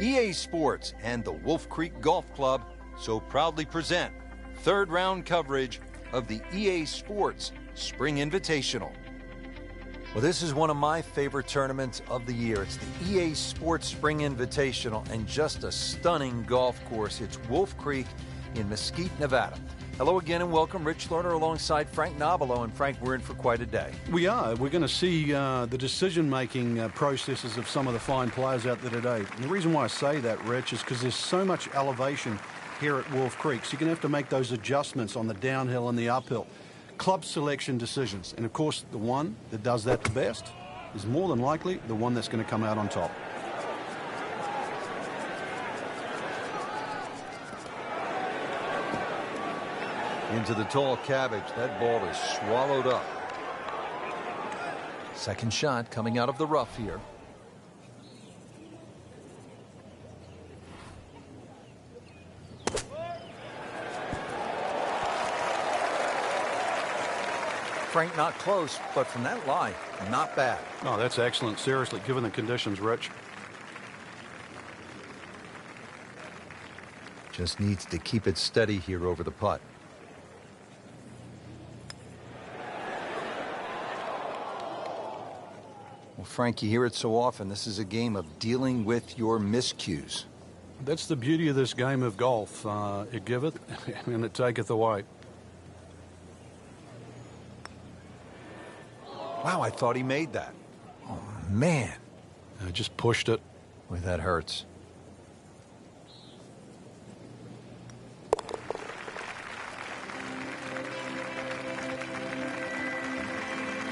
EA Sports and the Wolf Creek Golf Club so proudly present third round coverage of the EA Sports Spring Invitational. Well, this is one of my favorite tournaments of the year. It's the EA Sports Spring Invitational, and just a stunning golf course. It's Wolf Creek in Mesquite, Nevada. Hello again and welcome. Rich Lerner alongside Frank Nobilo. And Frank, we're in for quite a day. We are. We're going to see the decision-making processes of some of the fine players out there today. And the reason why I say that, Rich, is because there's so much elevation here at Wolf Creek. So you're going to have to make those adjustments on the downhill and the uphill. Club selection decisions. And, of course, the one that does that the best is more than likely the one that's going to come out on top. Into the tall cabbage. That ball is swallowed up. Second shot coming out of the rough here. Frank, not close, but from that lie, not bad. Oh, that's excellent. Seriously, given the conditions, Rich. Just needs to keep it steady here over the putt. Well, Frank, you hear it so often. This is a game of dealing with your miscues. That's the beauty of this game of golf. It giveth and it taketh away. Wow, I thought he made that. Oh, man. I just pushed it. Boy, that hurts.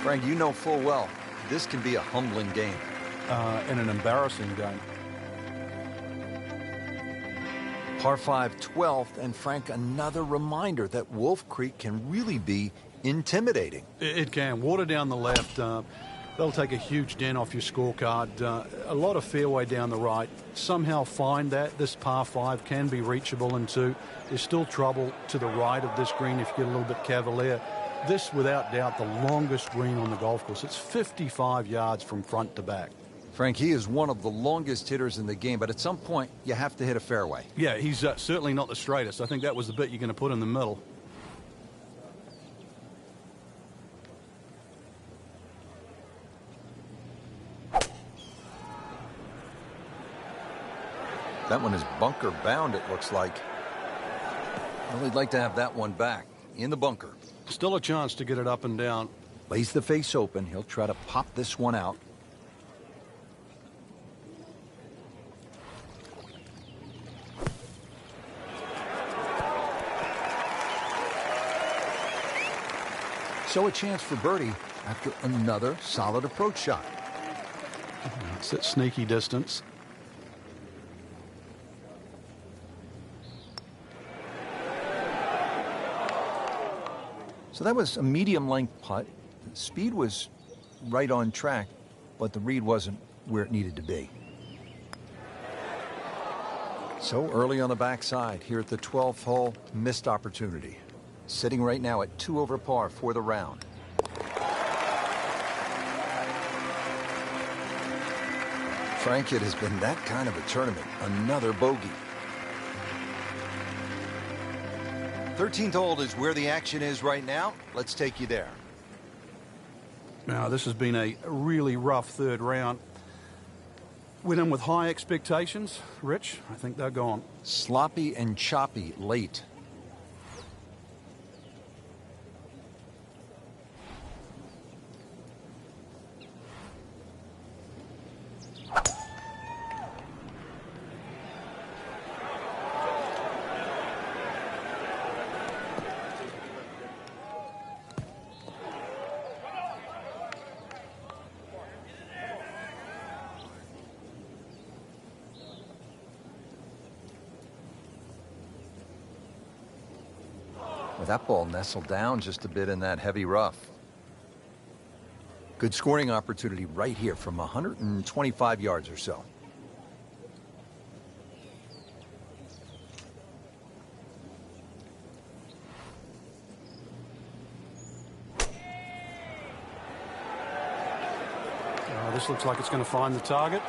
Frank, you know full well, this can be a humbling game. And an embarrassing game. Par 5, 12th, and Frank, another reminder that Wolf Creek can really be intimidating. It can. Water down the left. They'll take a huge dent off your scorecard. A lot of fairway down the right. Somehow find that. This par 5 can be reachable, and two, there's still trouble to the right of this green if you get a little bit cavalier. This, without doubt, the longest green on the golf course. It's 55 yards from front to back. Frank, he is one of the longest hitters in the game, but at some point, you have to hit a fairway. Yeah, he's certainly not the straightest. I think that was the bit you're going to put in the middle. That one is bunker bound, it looks like. Well, he'd like to have that one back in the bunker. Still a chance to get it up and down. Lays the face open. He'll try to pop this one out. So a chance for birdie after another solid approach shot. It's at sneaky distance. So that was a medium-length putt. The speed was right on track, but the read wasn't where it needed to be. So early on the backside here at the 12th hole, missed opportunity. Sitting right now at 2 over par for the round. Frank, it has been that kind of a tournament. Another bogey. 13th hole is where the action is right now. Let's take you there. Now, this has been a really rough third round. Went in with high expectations. Rich, I think they're gone. Sloppy and choppy late. Well, that ball nestled down just a bit in that heavy rough. Good scoring opportunity right here from 125 yards or so. This looks like it's going to find the target.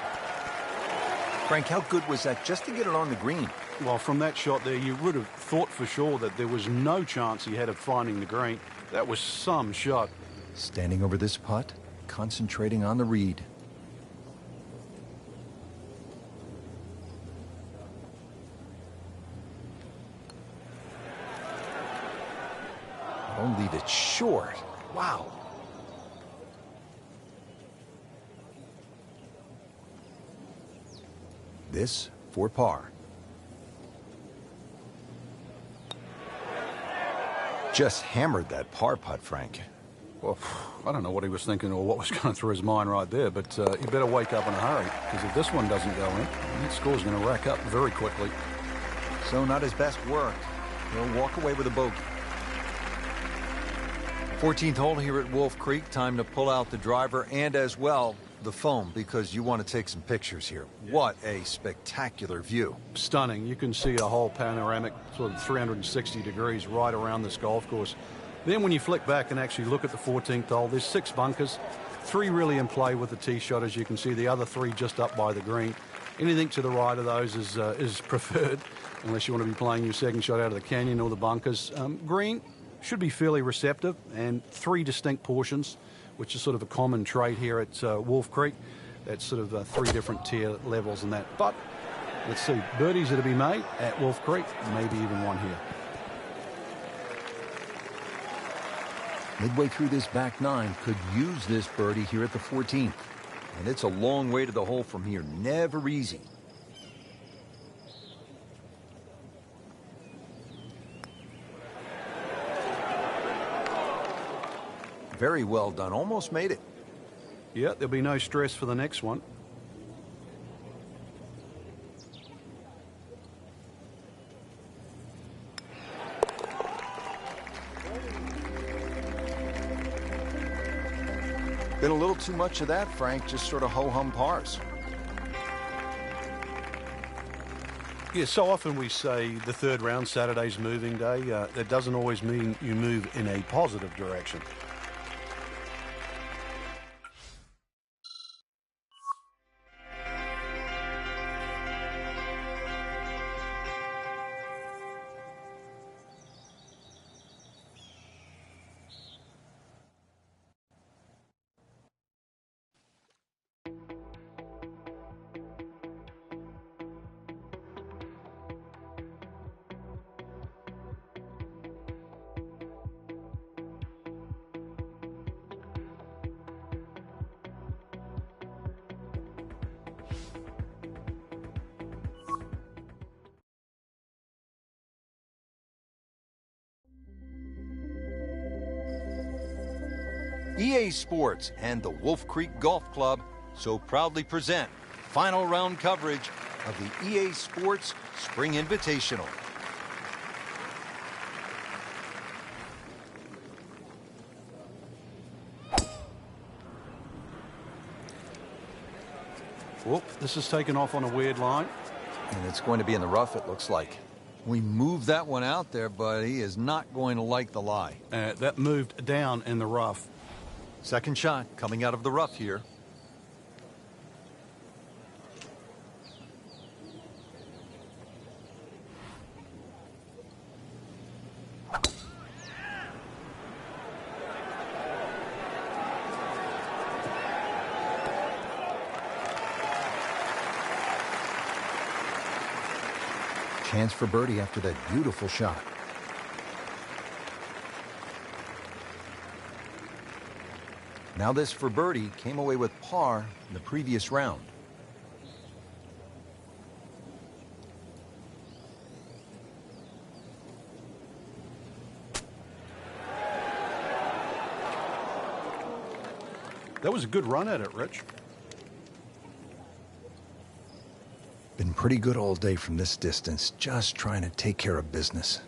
Frank, how good was that just to get it on the green? Well, from that shot there, you would have thought for sure that there was no chance he had of finding the green. That was some shot. Standing over this putt, concentrating on the read. Don't leave it short. Wow. This for par. Just hammered that par putt, Frank. Well, I don't know what he was thinking or what was going through his mind right there, but you better wake up in a hurry, because if this one doesn't go in, that score's going to rack up very quickly. So not his best work. He'll walk away with a bogey. 14th hole here at Wolf Creek. Time to pull out the driver and as well the phone, because you want to take some pictures here. What a spectacular view. Stunning. You can see a whole panoramic sort of 360 degrees right around this golf course. Then when you flick back and actually look at the 14th hole, there's 6 bunkers, 3 really in play with the tee shot, as you can see, the other 3 just up by the green. Anything to the right of those is preferred, unless you want to be playing your second shot out of the canyon or the bunkers. Green should be fairly receptive, and 3 distinct portions, which is sort of a common trait here at Wolf Creek. That's sort of 3 different tier levels and that. But let's see, birdies are to be made at Wolf Creek, maybe even one here. Midway through this back 9, could use this birdie here at the 14th. And it's a long way to the hole from here. Never easy. Very well done. Almost made it. Yeah, there'll be no stress for the next one. Been a little too much of that, Frank. Just sort of ho-hum pars. Yeah, so often we say the third round, Saturday's moving day. That doesn't always mean you move in a positive direction. EA Sports and the Wolf Creek Golf Club so proudly present final round coverage of the EA Sports Spring Invitational. Whoop, this is taken off on a weird line. And it's going to be in the rough, it looks like. We moved that one out there, but he is not going to like the lie. That moved down in the rough. Second shot coming out of the rough here. Chance for birdie after that beautiful shot. Now this for birdie, came away with par in the previous round. That was a good run at it, Rich. Been pretty good all day from this distance, just trying to take care of business.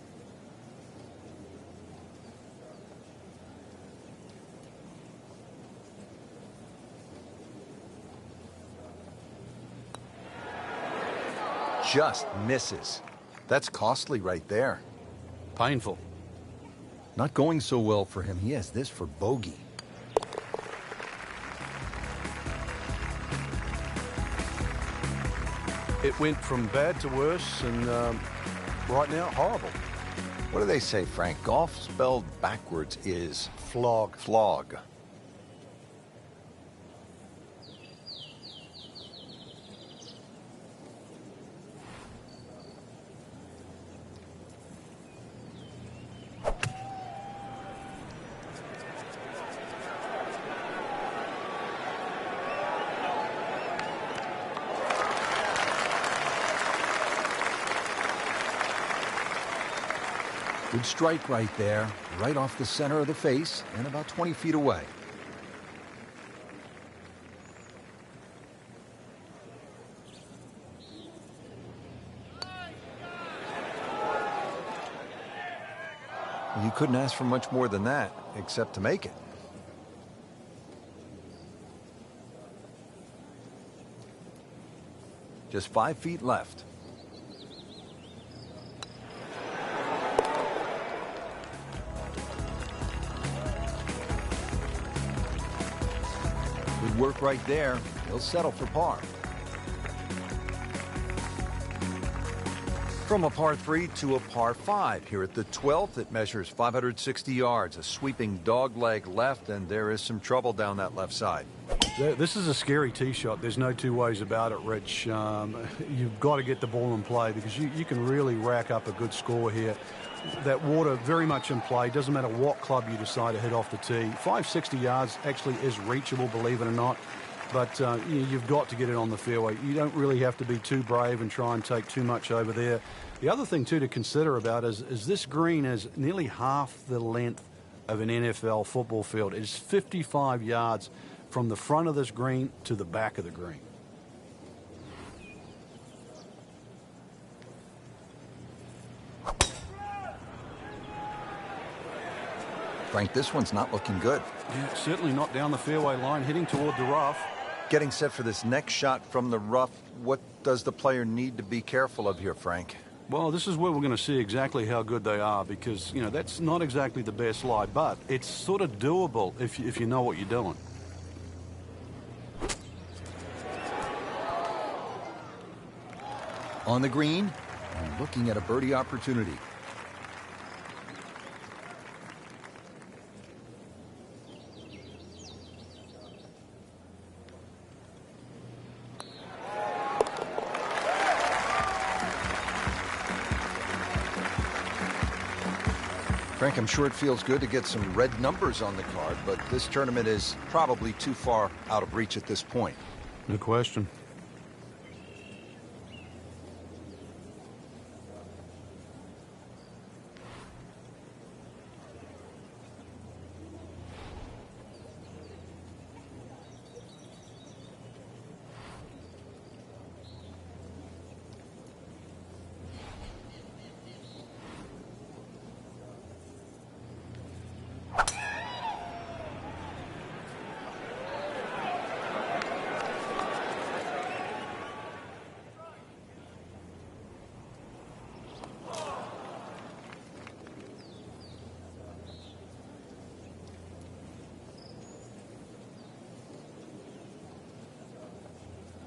Just misses. That's costly right there. Painful. Not going so well for him. He has this for bogey. It went from bad to worse, and right now, horrible. What do they say, Frank? Golf spelled backwards is Flog. flog. Good strike right there, right off the center of the face and about 20 feet away. You couldn't ask for much more than that, except to make it. Just 5 feet left. Good work right there. He'll settle for par. From a par 3 to a par 5 here at the 12th. It measures 560 yards, a sweeping dogleg left, and there is some trouble down that left side. This is a scary tee shot. There's no two ways about it, Rich. You've got to get the ball in play because you can really rack up a good score here. That water very much in play. Doesn't matter what club you decide to hit off the tee. 560 yards actually is reachable, believe it or not. But you've got to get it on the fairway. You don't really have to be too brave and try and take too much over there. The other thing, too, to consider about is this green is nearly half the length of an NFL football field. It is 55 yards from the front of this green to the back of the green. Frank, this one's not looking good. Yeah, certainly not down the fairway line, heading toward the rough. Getting set for this next shot from the rough, what does the player need to be careful of here, Frank? Well, this is where we're going to see exactly how good they are because, you know, that's not exactly the best lie, but it's sort of doable if you know what you're doing. On the green, and looking at a birdie opportunity. Frank, I'm sure it feels good to get some red numbers on the card, but this tournament is probably too far out of reach at this point. No question.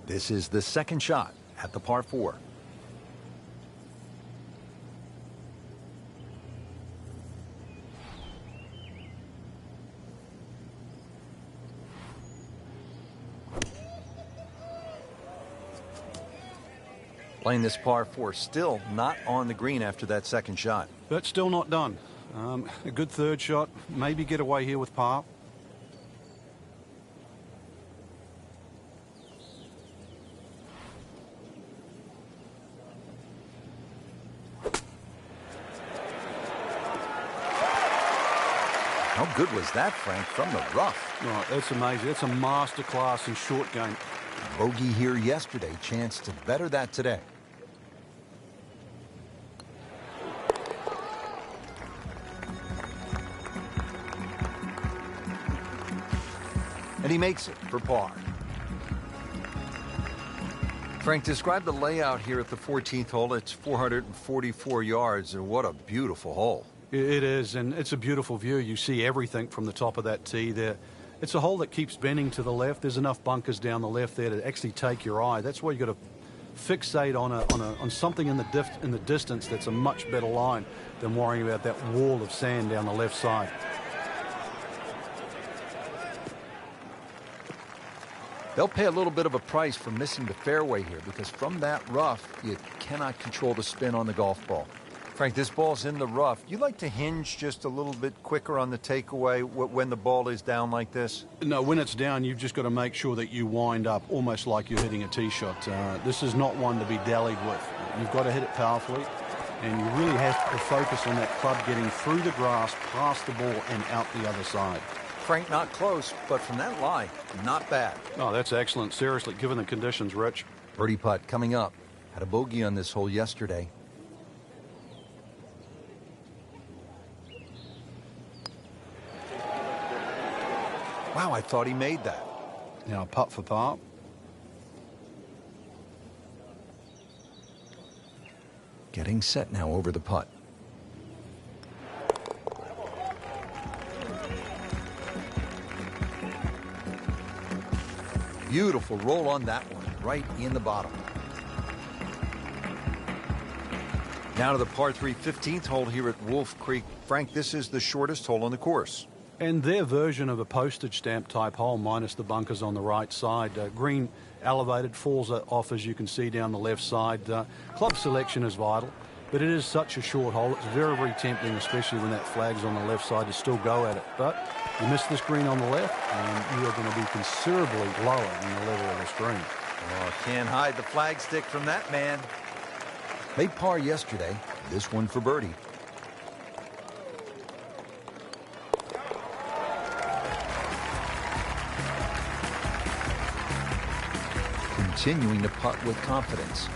This is the second shot at the par 4. Playing this par 4, still not on the green after that second shot. But still not done. A good third shot, maybe get away here with par. How good was that, Frank, from the rough? Right, that's amazing. That's a master class in short game. Bogey here yesterday, chance to better that today. And he makes it for par. Frank, describe the layout here at the 14th hole. It's 444 yards, and what a beautiful hole. It is, and it's a beautiful view. You see everything from the top of that tee there. It's a hole that keeps bending to the left. There's enough bunkers down the left there to actually take your eye. That's why you've got to fixate on something in the distance that's a much better line than worrying about that wall of sand down the left side. They'll pay a little bit of a price for missing the fairway here, because from that rough, you cannot control the spin on the golf ball. Frank, this ball's in the rough. You like to hinge just a little bit quicker on the takeaway when the ball is down like this? No, when it's down, you've just got to make sure that you wind up almost like you're hitting a tee shot. This is not one to be dallied with. You've got to hit it powerfully, and you really have to focus on that club getting through the grass, past the ball, and out the other side. Frank, not close, but from that lie, not bad. Oh, that's excellent. Seriously, given the conditions, Rich. Birdie putt coming up. Had a bogey on this hole yesterday. Wow, I thought he made that. Now, putt for par. Getting set now over the putt. Beautiful roll on that one, right in the bottom. Now to the par 3 15th hole here at Wolf Creek. Frank, this is the shortest hole on the course. And their version of a postage stamp type hole, minus the bunkers on the right side. Green elevated, falls off as you can see down the left side. Club selection is vital, but it is such a short hole. It's very, very tempting, especially when that flag's on the left side, to still go at it. But you miss this green on the left, and you are going to be considerably lower than the level of this green. Oh, can't hide the flag stick from that man. Made par yesterday. This one for birdie. Continuing to putt with confidence.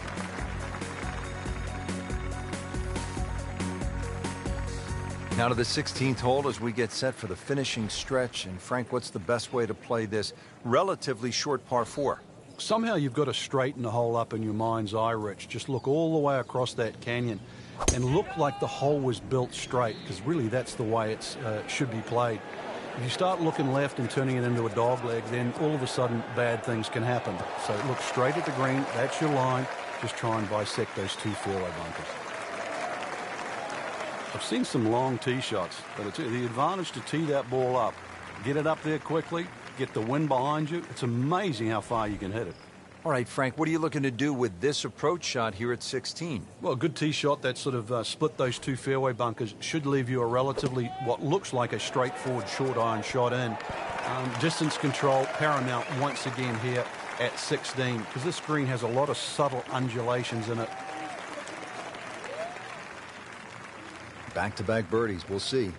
Now to the 16th hole as we get set for the finishing stretch. And Frank, what's the best way to play this relatively short par 4? Somehow you've got to straighten the hole up in your mind's eye, Rich. Just look all the way across that canyon and look like the hole was built straight, because really that's the way it should be played. If you start looking left and turning it into a dog leg, then all of a sudden bad things can happen. So look straight at the green. That's your line. Just try and bisect those 2 fairway bunkers. I've seen some long tee shots, but it's the advantage to tee that ball up, get it up there quickly, get the wind behind you. It's amazing how far you can hit it. All right, Frank, what are you looking to do with this approach shot here at 16? Well, a good tee shot that sort of split those 2 fairway bunkers should leave you a relatively, what looks like a straightforward short iron shot in. Distance control paramount once again here at 16, because this green has a lot of subtle undulations in it. Back-to-back birdies, we'll see.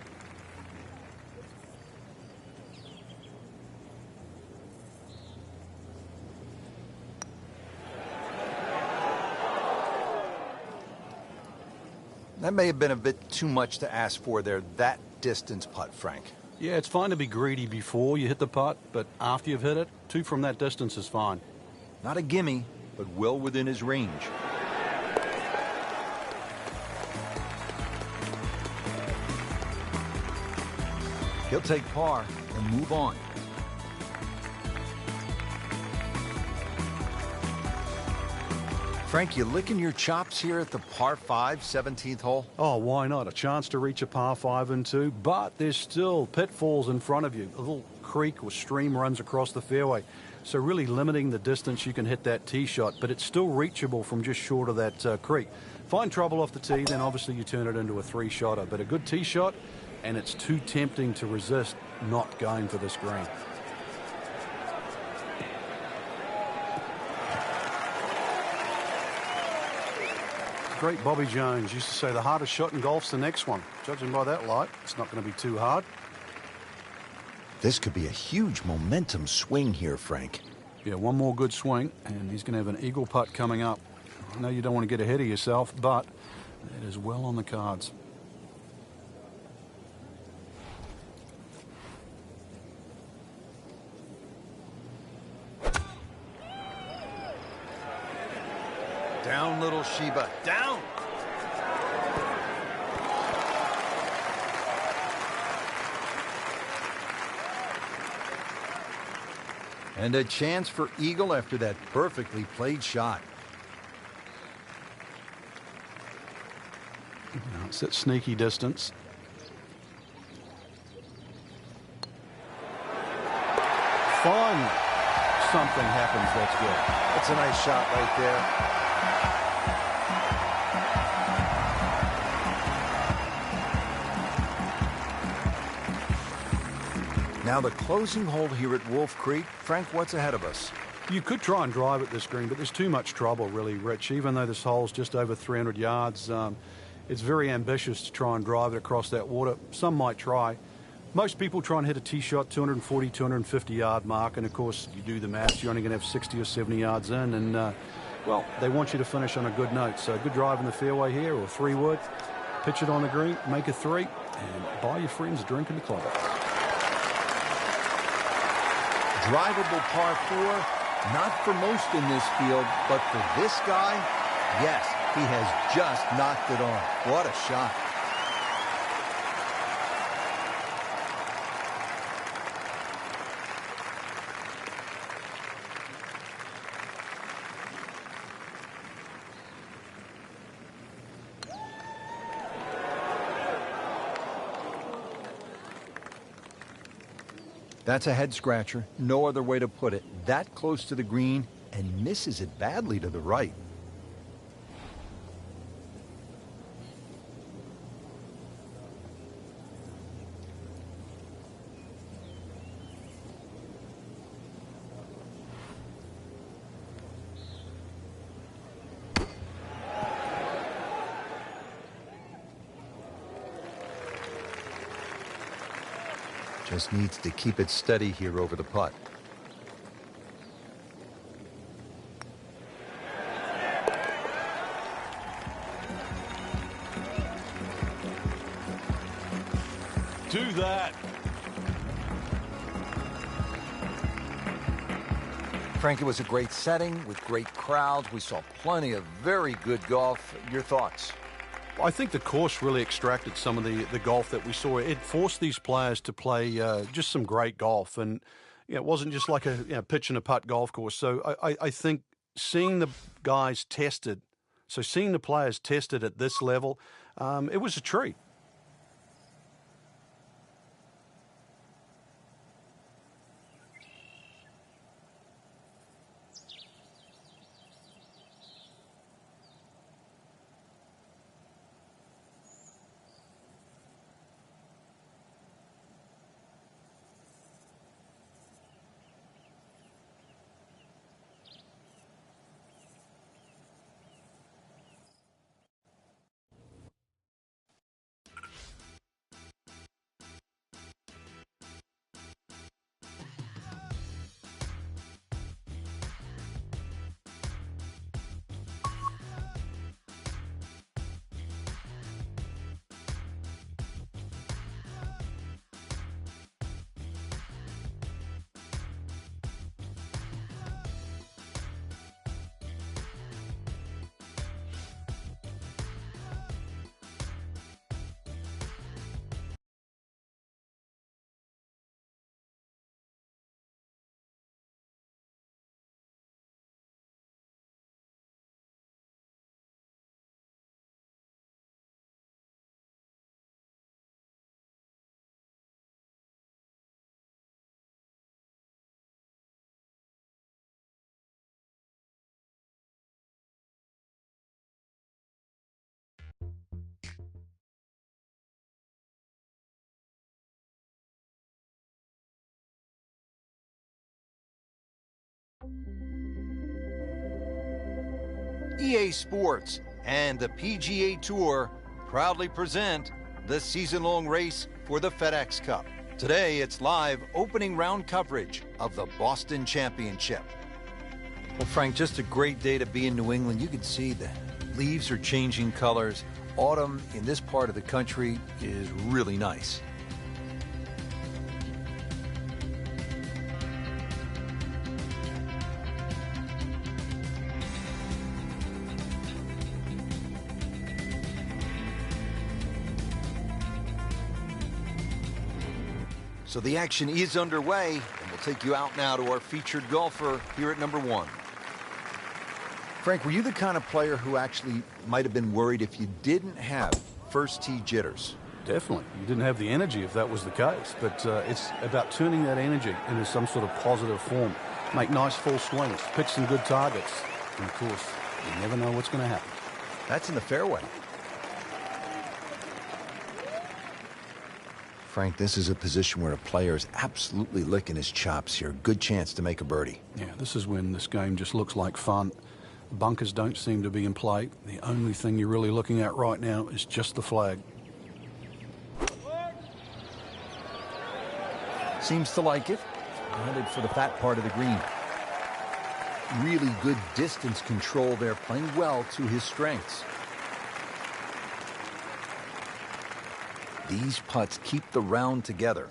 That may have been a bit too much to ask for there, that distance putt, Frank. Yeah, it's fine to be greedy before you hit the putt, but after you've hit it, 2 from that distance is fine. Not a gimme, but well within his range. He'll take par and move on. Frank, you licking your chops here at the par 5 17th hole? Oh, why not? A chance to reach a par 5 and 2, but there's still pitfalls in front of you. A little creek or stream runs across the fairway, so really limiting the distance you can hit that tee shot, but it's still reachable from just short of that creek. Find trouble off the tee, then obviously you turn it into a 3-shotter, but a good tee shot, and it's too tempting to resist not going for this green. Great Bobby Jones used to say the hardest shot in golf's the next one. Judging by that light, it's not going to be too hard. This could be a huge momentum swing here, Frank. Yeah, one more good swing, and he's going to have an eagle putt coming up. I know you don't want to get ahead of yourself, but it is well on the cards. Down, little Sheba, down! And a chance for eagle after that perfectly played shot. Now it's that sneaky distance. Fine. Something happens, that's good. That's a nice shot right there. Now the closing hole here at Wolf Creek. Frank, what's ahead of us? You could try and drive at this green, but there's too much trouble, really, Rich. Even though this hole's just over 300 yards, it's very ambitious to try and drive it across that water. Some might try. Most people try and hit a tee shot 240, 250 yard mark, and of course, you do the maths, you're only going to have 60 or 70 yards in, and well, they want you to finish on a good note. So good drive in the fairway here, or 3-wood, pitch it on the green, make a 3, and buy your friends a drink in the club. Drivable par 4, not for most in this field, but for this guy, yes, he has just knocked it on. What a shot. That's a head scratcher. No other way to put it. That close to the green and misses it badly to the right. Just needs to keep it steady here over the putt. Do that. Frank, it was a great setting with great crowds. We saw plenty of very good golf. Your thoughts? I think the course really extracted some of the golf that we saw. It forced these players to play just some great golf, and it wasn't just like a pitch and a putt golf course. So I think seeing the guys tested, seeing the players tested at this level, it was a treat. EA Sports and the PGA Tour proudly present the season-long race for the FedEx Cup. Today, it's live opening round coverage of the Boston Championship. Well, Frank, just a great day to be in New England. You can see the leaves are changing colors. Autumn in this part of the country is really nice. So the action is underway, and we'll take you out now to our featured golfer here at number 1. Frank, were you the kind of player who actually might have been worried if you didn't have first tee jitters. Definitely. You didn't have the energy if that was the case, but it's about turning that energy into some sort of positive form. Make nice full swings, pick some good targets, and of course, you never know what's going to happen. That's in the fairway. Frank, this is a position where a player is absolutely licking his chops here. Good chance to make a birdie. Yeah, this is when this game just looks like fun. Bunkers don't seem to be in play. The only thing you're really looking at right now is just the flag. Seems to like it. Headed for the fat part of the green. Really good distance control there, playing well to his strengths. These putts keep the round together.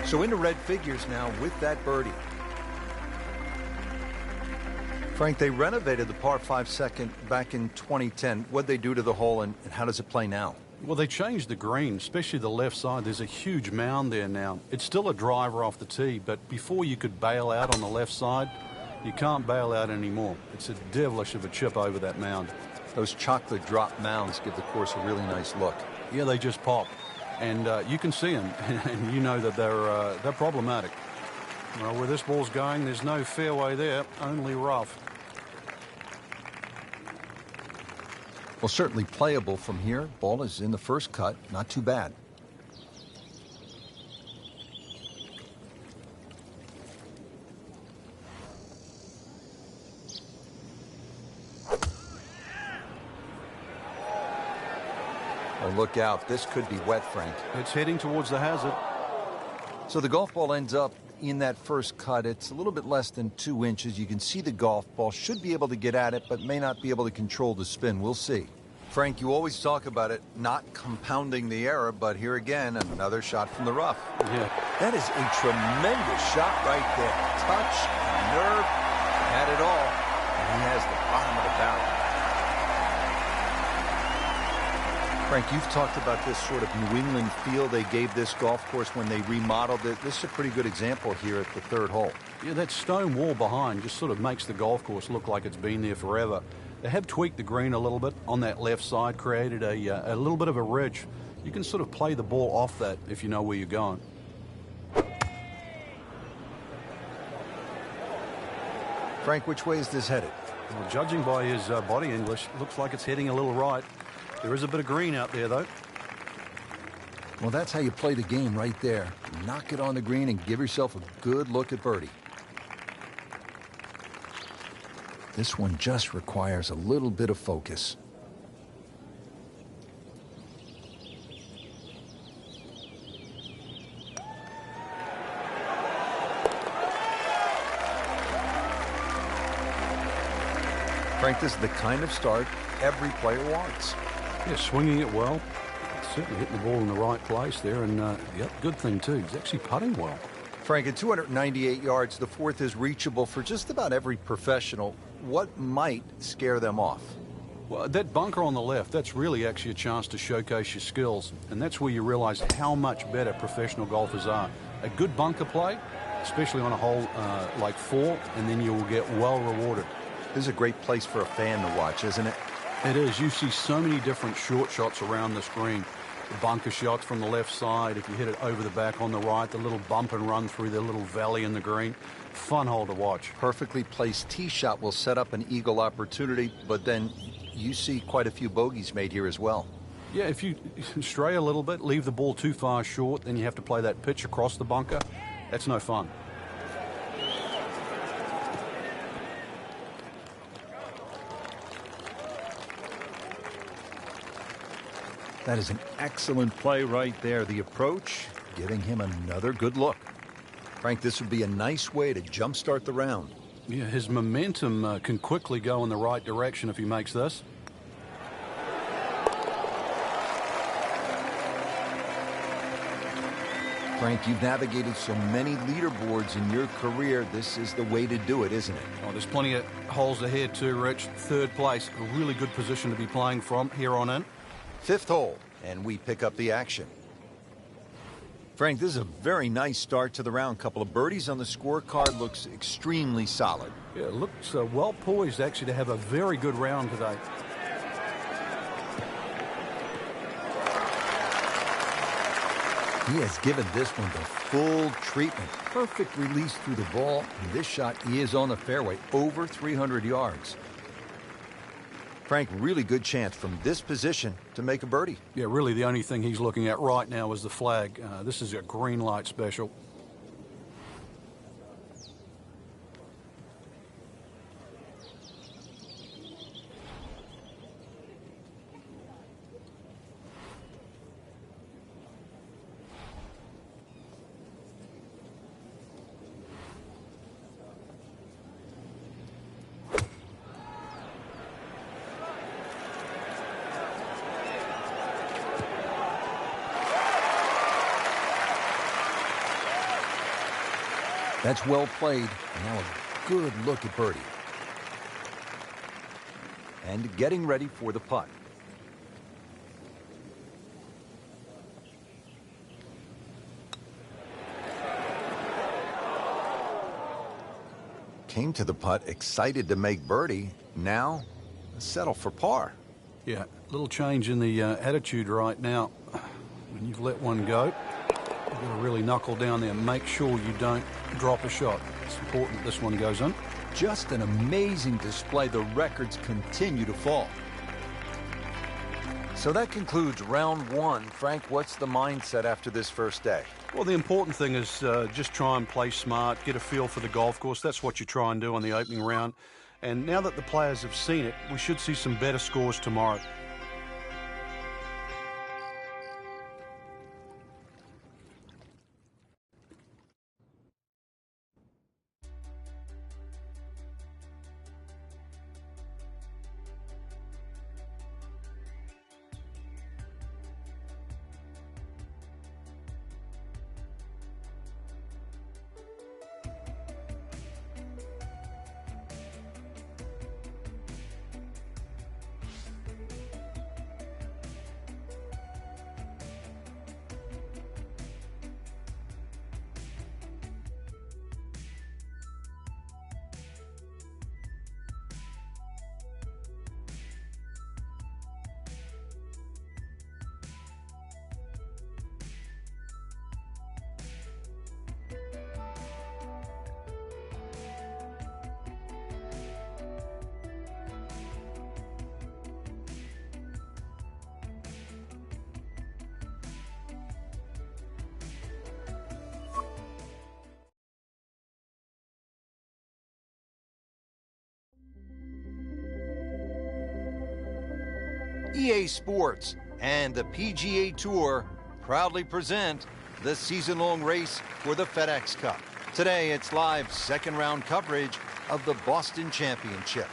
So into red figures now with that birdie. Frank, they renovated the par 5 second back in 2010. What'd they do to the hole, and how does it play now? Well, they changed the green, especially the left side. There's a huge mound there now. It's still a driver off the tee, but before you could bail out on the left side, you can't bail out anymore. It's a devilish of a chip over that mound. Those chocolate drop mounds give the course a really nice look. Yeah, they just pop. And you can see them, and you know that they're problematic. Well, where this ball's going, there's no fairway there, only rough. Well, certainly playable from here. Ball is in the first cut. Not too bad. Oh, look out. This could be wet, Frank. It's heading towards the hazard. So the golf ball ends up in that first cut. It's a little bit less than 2 inches. You can see the golf ball. Should be able to get at it, but may not be able to control the spin. We'll see. Frank, you always talk about it not compounding the error, but here again, another shot from the rough. Yeah. That is a tremendous shot right there. Touch, nerve, had it all. And he has the bottom of the barrel. Frank, you've talked about this sort of New England feel they gave this golf course when they remodeled it. This is a pretty good example here at the third hole. Yeah, that stone wall behind just sort of makes the golf course look like it's been there forever. They have tweaked the green a little bit on that left side, created a little bit of a ridge. You can sort of play the ball off that if you know where you're going. Frank, which way is this headed? Well, judging by his body English, looks like it's heading a little right. There is a bit of green out there, though. Well, that's how you play the game right there. Knock it on the green and give yourself a good look at birdie. This one just requires a little bit of focus. Frank, this is the kind of start every player wants. Yeah, swinging it well. Certainly hitting the ball in the right place there, and yep, good thing too. He's actually putting well. Frank, at 298 yards, the fourth is reachable for just about every professional. What might scare them off? Well, that bunker on the left, that's really actually a chance to showcase your skills, and that's where you realize how much better professional golfers are. A good bunker play, especially on a hole like 4, and then you will get well rewarded. This is a great place for a fan to watch, isn't it? It is. You see so many different short shots around this green. The bunker shots from the left side, if you hit it over the back on the right, the little bump and run through the little valley in the green. Fun hole to watch. Perfectly placed tee shot will set up an eagle opportunity, but then you see quite a few bogeys made here as well. Yeah, if you stray a little bit, leave the ball too far short, then you have to play that pitch across the bunker. That's no fun. That is an excellent play right there. The approach, giving him another good look. Frank, this would be a nice way to jumpstart the round. Yeah, his momentum can quickly go in the right direction if he makes this. Frank, you've navigated so many leaderboards in your career. This is the way to do it, isn't it? Oh, there's plenty of holes ahead too, Rich. Third place, a really good position to be playing from here on in. Fifth hole. and we pick up the action. Frank, this is a very nice start to the round. Couple of birdies on the scorecard, looks extremely solid. Yeah, it looks well poised actually to have a very good round today. He has given this one the full treatment. Perfect release through the ball. And this shot is on the fairway, over 300 yards. Frank, really good chance from this position to make a birdie. Yeah, really the only thing he's looking at right now is the flag. This is a green light special. That's well played. Now a good look at birdie. And getting ready for the putt. Came to the putt excited to make birdie. Now settle for par. Yeah, little change in the attitude right now. When you've let one go, you've got to really knuckle down there and make sure you don't drop a shot. It's important this one goes in. Just an amazing display. The records continue to fall. So that concludes round one. Frank, what's the mindset after this first day? Well, the important thing is just try and play smart, get a feel for the golf course. That's what you try and do on the opening round. And now that the players have seen it, we should see some better scores tomorrow. EA Sports and the PGA Tour proudly present the season-long race for the FedEx Cup. Today, it's live second-round coverage of the Boston Championship.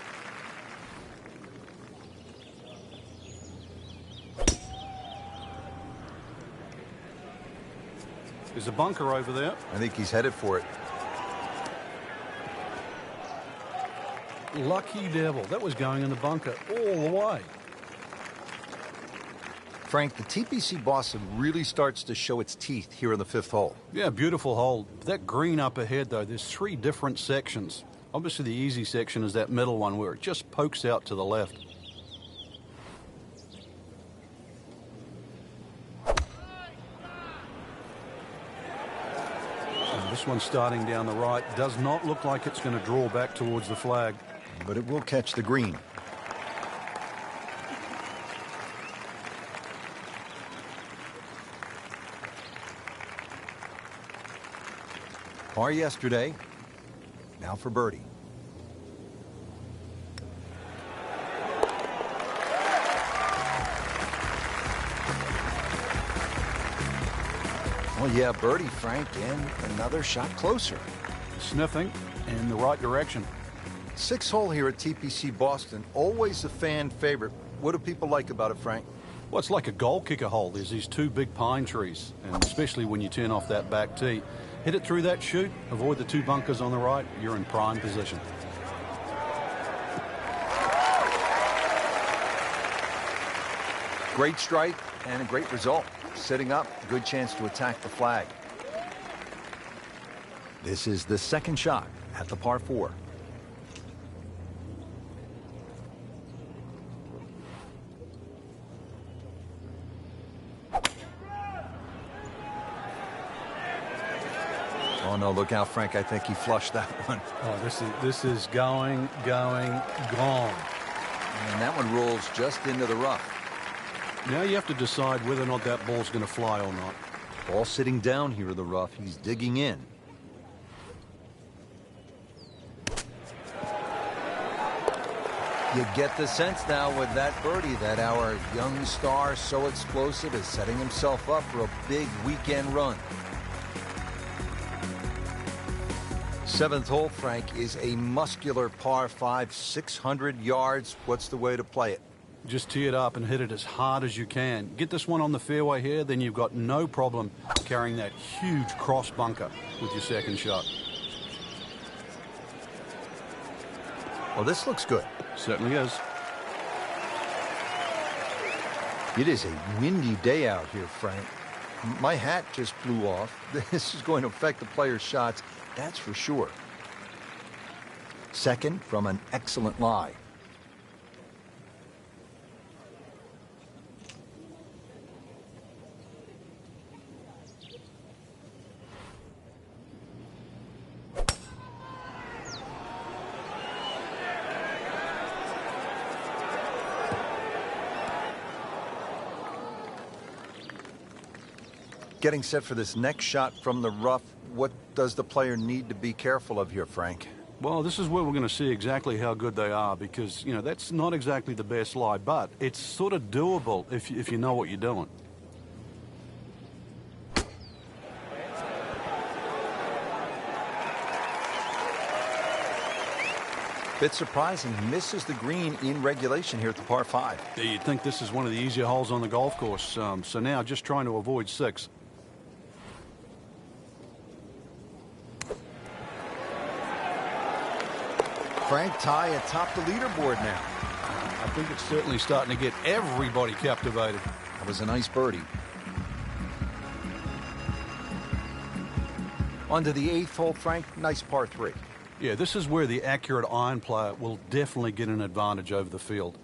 There's a bunker over there. I think he's headed for it. Lucky devil. That was going in the bunker all the way. Frank, the TPC Boston really starts to show its teeth here in the fifth hole. Yeah, beautiful hole. That green up ahead, though, there's three different sections. Obviously, the easy section is that middle one where it just pokes out to the left. And this one starting down the right does not look like it's going to draw back towards the flag. But it will catch the green. Par yesterday, now for birdie. Well, yeah, birdie, Frank, and another shot closer. Sniffing in the right direction. Sixth hole here at TPC Boston, always a fan favorite. What do people like about it, Frank? Well, it's like a goal kicker hole. There's these two big pine trees, and especially when you turn off that back tee. Hit it through that chute, avoid the two bunkers on the right, you're in prime position. Great strike, and a great result. Sitting up, good chance to attack the flag. This is the second shot at the par 4. Oh no, look out, Frank. I think he flushed that one. Oh, this is going, gone. And that one rolls just into the rough. Now you have to decide whether or not that ball's going to fly or not. Ball sitting down here in the rough. He's digging in. You get the sense now with that birdie that our young star, so explosive, is setting himself up for a big weekend run. 7th hole, Frank, is a muscular par 5, 600 yards. What's the way to play it? Just tee it up and hit it as hard as you can. Get this one on the fairway here, then you've got no problem carrying that huge cross bunker with your second shot. Well, this looks good. Certainly is. It is a windy day out here, Frank. My hat just blew off. This is going to affect the player's shots, that's for sure. Second from an excellent lie. Getting set for this next shot from the rough, what does the player need to be careful of here, Frank? Well, this is where we're going to see exactly how good they are because, you know, that's not exactly the best lie, but it's sort of doable if you know what you're doing. Bit surprising, misses the green in regulation here at the par 5. Yeah, you'd think this is one of the easier holes on the golf course, so now just trying to avoid 6. Frank, tie atop the leaderboard now. I think it's certainly starting to get everybody captivated. That was a nice birdie. On to the 8th hole, Frank. Nice par 3. Yeah, this is where the accurate iron player will definitely get an advantage over the field.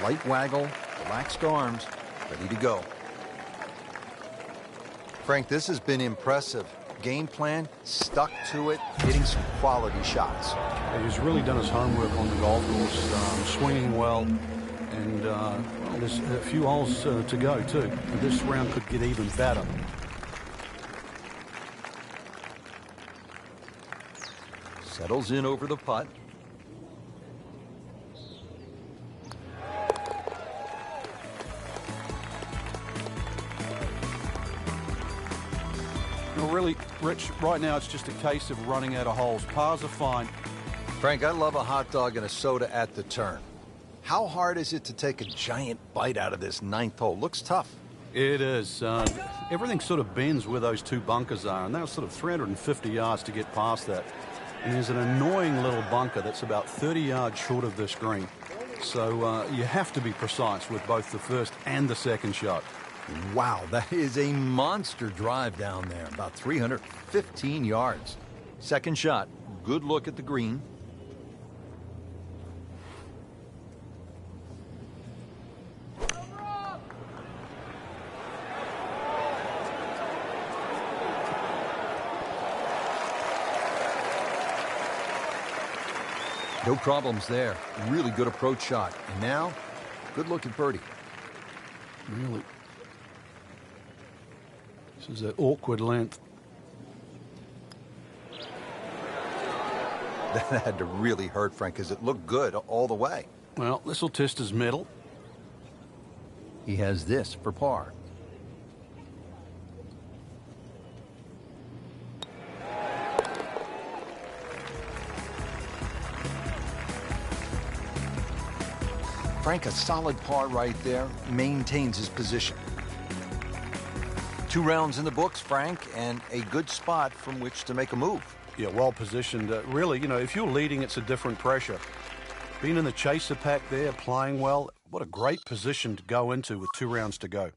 Slight waggle, relaxed arms, ready to go. Frank, this has been impressive. Game plan, stuck to it, hitting some quality shots. He's really done his homework on the golf course, swinging well, and well, there's a few holes to go too. And this round could get even better. Settles in over the putt. Really, Rich, right now it's just a case of running out of holes. Pars are fine. Frank, I love a hot dog and a soda at the turn. How hard is it to take a giant bite out of this 9th hole? Looks tough. It is. Everything sort of bends where those 2 bunkers are, and they're sort of 350 yards to get past that. And there's an annoying little bunker that's about 30 yards short of this green. So you have to be precise with both the first and the second shot. Wow, that is a monster drive down there, about 315 yards. Second shot, good look at the green. No problems there. Really good approach shot. And now, good look at birdie. Really. This is an awkward length. That had to really hurt, Frank, because it looked good all the way. Well, this will test his mettle. He has this for par. Frank, a solid par right there, maintains his position. 2 rounds in the books, Frank, and a good spot from which to make a move. Yeah, well positioned. Really, if you're leading, it's a different pressure. Being in the chaser pack there, playing well, what a great position to go into with 2 rounds to go.